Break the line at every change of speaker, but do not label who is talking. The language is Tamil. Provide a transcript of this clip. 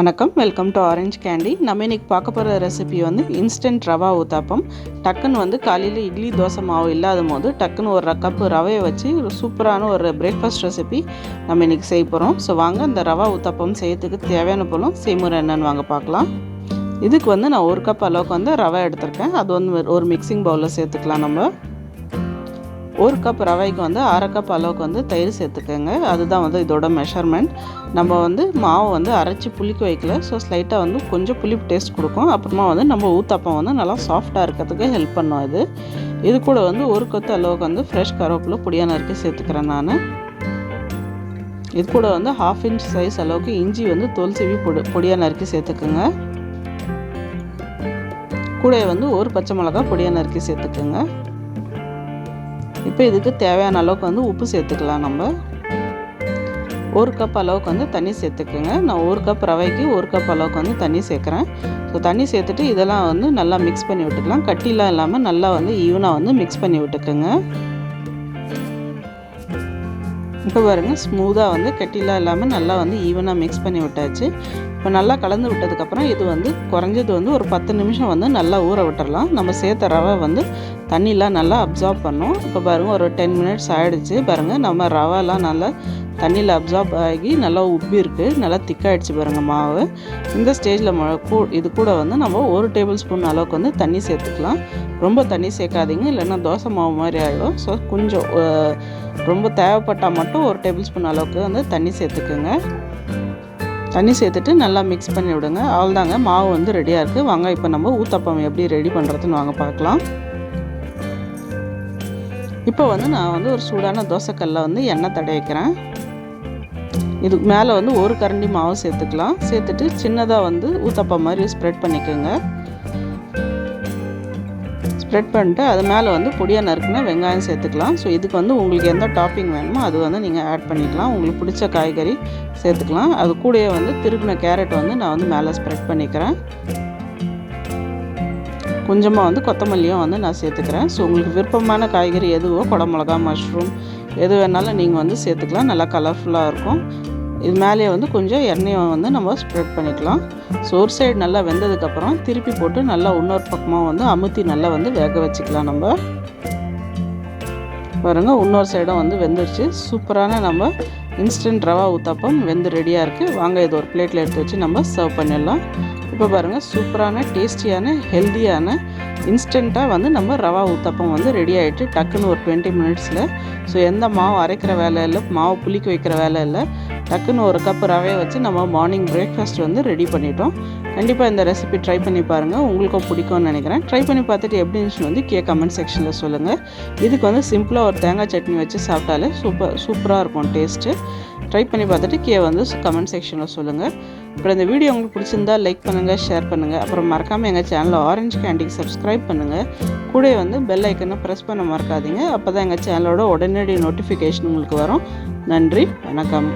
வணக்கம், வெல்கம் டு ஆரஞ்ச் கேண்டி. நம்ம இன்றைக்கி பார்க்க போகிற ரெசிபி வந்து இன்ஸ்டன்ட் ரவா ஊத்தாப்பம். டக்குன்னு வந்து காலையில் இட்லி தோசை மாவு இல்லாத போது டக்குன்னு ஒரு கப்பு ரவையை வச்சு ஒரு சூப்பரான ஒரு பிரேக்ஃபாஸ்ட் ரெசிபி நம்ம இன்றைக்கி செய்ய போகிறோம். ஸோ வாங்க இந்த ரவா ஊத்தாப்பம் செய்யறதுக்கு தேவையான பொருளும் செய்முறை என்னென்னு வாங்க பார்க்கலாம். இதுக்கு வந்து நான் ஒரு கப் அளவுக்கு வந்து ரவை எடுத்திருக்கேன். அது வந்து ஒரு மிக்சிங் பவுலில் சேர்த்துக்கலாம். நம்ம ஒரு கப் ரவைக்கு வந்து அரை கப் அளவுக்கு வந்து தயிர் சேர்த்துக்கோங்க. அதுதான் வந்து இதோட மெஷர்மெண்ட். நம்ம வந்து மாவு வந்து அரைச்சி புளிக்க வைக்கல. ஸோ ஸ்லைட்டாக வந்து கொஞ்சம் புளிப்பு டேஸ்ட் கொடுக்கும். அப்புறமா வந்து நம்ம ஊத்தாப்பம் வந்து நல்லா சாஃப்டாக இருக்கிறதுக்கு ஹெல்ப் பண்ணும். இது கூட வந்து ஒரு கொத்து அளவுக்கு வந்து ஃப்ரெஷ் கருவேப்பிலை பொடியாக நறுக்கி சேர்த்துக்கிறேன் நான். இது கூட வந்து 1/2 இன்ச் சைஸ் அளவுக்கு இஞ்சி வந்து தோல் சீவி பொடியாக நறுக்கி சேர்த்துக்குங்க. கூட வந்து ஒரு பச்சை மிளகாய் பொடியாக நறுக்கி சேர்த்துக்குங்க. இப்போ இதுக்கு தேவையான அளவுக்கு வந்து உப்பு சேர்த்துக்கலாம். நம்ம ஒரு கப் அளவுக்கு வந்து தண்ணி சேர்த்துக்குங்க. நான் ஒரு கப் ரவைக்கு ஒரு கப் அளவுக்கு வந்து தண்ணி சேர்க்குறேன். ஸோ தண்ணி சேர்த்துட்டு இதெல்லாம் வந்து நல்லா மிக்ஸ் பண்ணி விட்டுக்கலாம். கட்டிலாம் இல்லாமல் நல்லா வந்து ஈவனாக வந்து மிக்ஸ் பண்ணி விட்டுக்குங்க. இப்போ பாருங்கள், ஸ்மூத்தாக வந்து கட்டிலாம் இல்லாமல் நல்லா வந்து ஈவனாக மிக்ஸ் பண்ணி விட்டாச்சு. இப்போ நல்லா கலந்து விட்டதுக்கப்புறம் இது வந்து குறைஞ்சது வந்து ஒரு 10 நிமிஷம் வந்து நல்லா ஊற விட்டுறலாம். நம்ம சேர்த்த ரவை வந்து தண்ணிலாம் நல்லா அப்சார்ப் பண்ணோம். இப்போ பாருங்கள், ஒரு 10 மினிட்ஸ் ஆகிடுச்சு. பாருங்கள், நம்ம ரவைலாம் நல்லா தண்ணியில் அப்சார்ப் ஆகி நல்லா உப்பி இருக்குது, நல்லா திக்காகிடுச்சு பாருங்கள் மாவு. இந்த ஸ்டேஜில் இது கூட வந்து நம்ம 1 டேபிள் ஸ்பூன் அளவுக்கு வந்து தண்ணி சேர்த்துக்கலாம். ரொம்ப தண்ணி சேர்க்காதீங்க, இல்லைன்னா தோசை மாவு மாதிரி ஆகிடும். ஸோ கொஞ்சம் ரொம்ப தேவைப்பட்டால் மட்டும் 1 டேபிள் ஸ்பூன் அளவுக்கு வந்து தண்ணி சேர்த்துக்குங்க. தண்ணி சேர்த்துட்டு நல்லா மிக்ஸ் பண்ணி விடுங்க. அவ்வளோதாங்க, மாவு வந்து ரெடியாக இருக்குது. வாங்க இப்போ நம்ம ஊத்தாப்பம் எப்படி ரெடி பண்ணுறதுன்னு வாங்க பார்க்கலாம். இப்போ வந்து நான் வந்து ஒரு சூடான தோசைக்கல்லில் வந்து எண்ணெய் தடவிக்கிறேன். இதுக்கு மேலே வந்து ஒரு கரண்டி மாவு சேர்த்துக்கலாம். சேர்த்துட்டு சின்னதாக வந்து ஊத்தாப்பம் மாதிரி ஸ்ப்ரெட் பண்ணிக்கோங்க. ஸ்ப்ரெட் பண்ணிட்டு அது மேலே வந்து பொடியாக நறுக்குனா வெங்காயம் சேர்த்துக்கலாம். ஸோ இதுக்கு வந்து உங்களுக்கு எந்த டாப்பிங் வேணுமோ அது வந்து நீங்கள் ஆட் பண்ணிக்கலாம். உங்களுக்கு பிடிச்ச காய்கறி சேர்த்துக்கலாம். அது கூடயே வந்து திருப்பின கேரட் வந்து நான் வந்து மேலே ஸ்ப்ரெட் பண்ணிக்கிறேன். கொஞ்சமாக வந்து கொத்தமல்லியும் வந்து நான் சேர்த்துக்கிறேன். ஸோ உங்களுக்கு விருப்பமான காய்கறி எதுவோ, குடமிளகா, மஷ்ரூம் எது வேணாலும் நீங்கள் வந்து சேர்த்துக்கலாம். நல்லா கலர்ஃபுல்லாக இருக்கும். இது மேலேயே வந்து கொஞ்சம் எண்ணெயை வந்து நம்ம ஸ்ப்ரெட் பண்ணிக்கலாம். ஸோ ஒரு சைடு நல்லா வெந்ததுக்கப்புறம் திருப்பி போட்டு நல்லா இன்னொரு பக்கமாக வந்து அமுத்தி நல்லா வந்து வேக வச்சுக்கலாம். நம்ம பாருங்கள், இன்னொரு சைடும் வந்து வெந்துருச்சு. சூப்பரான நம்ம இன்ஸ்டன்ட் ரவா ஊத்தாப்பம் வெந்து ரெடியாக இருக்குது. வாங்க இது ஒரு பிளேட்டில் எடுத்து வச்சு நம்ம சர்வ் பண்ணிடலாம். இப்போ பாருங்கள், சூப்பரான டேஸ்டியான ஹெல்த்தியான இன்ஸ்டண்ட்டாக வந்து நம்ம ரவா ஊத்தாப்பம் வந்து ரெடி ஆகிட்டு டக்குன்னு ஒரு 20 மினிட்ஸில். ஸோ எந்த மாவு அரைக்கிற வேலை இல்லை, மாவு புளிக்க வைக்கிற வேலை இல்லை. டக்குன்னு ஒரு கப் ரவையை வச்சு நம்ம மார்னிங் பிரேக்ஃபாஸ்ட் வந்து ரெடி பண்ணிட்டோம். கண்டிப்பாக இந்த ரெசிபி ட்ரை பண்ணி பாருங்கள், உங்களுக்கும் பிடிக்கும்னு நினைக்கிறேன். ட்ரை பண்ணி பார்த்துட்டு எப்படி இருந்துச்சுன்னு வந்து கமெண்ட் செக்ஷனில் சொல்லுங்கள். இதுக்கு வந்து சிம்பிளாக ஒரு தேங்காய் சட்னி வச்சு சாப்பிட்டாலே சூப்பராக இருக்கும் டேஸ்ட்டு. ட்ரை பண்ணி பார்த்துட்டு வந்து கமெண்ட் செக்ஷனில் சொல்லுங்கள். அப்புறம் இந்த வீடியோ உங்களுக்கு பிடிச்சிருந்தா லைக் பண்ணுங்கள், ஷேர் பண்ணுங்கள். அப்புறம் மறக்காமல் எங்கள் சேனலில் ஆரஞ்ச் கேண்டிக்கு சப்ஸ்கிரைப் பண்ணுங்கள். கூட வந்து பெல் ஐக்கனை ப்ரெஸ் பண்ண மறக்காதீங்க. அப்போ தான் எங்கள் சேனலோட உடனடி நோட்டிஃபிகேஷன் உங்களுக்கு வரும். நன்றி, வணக்கம்.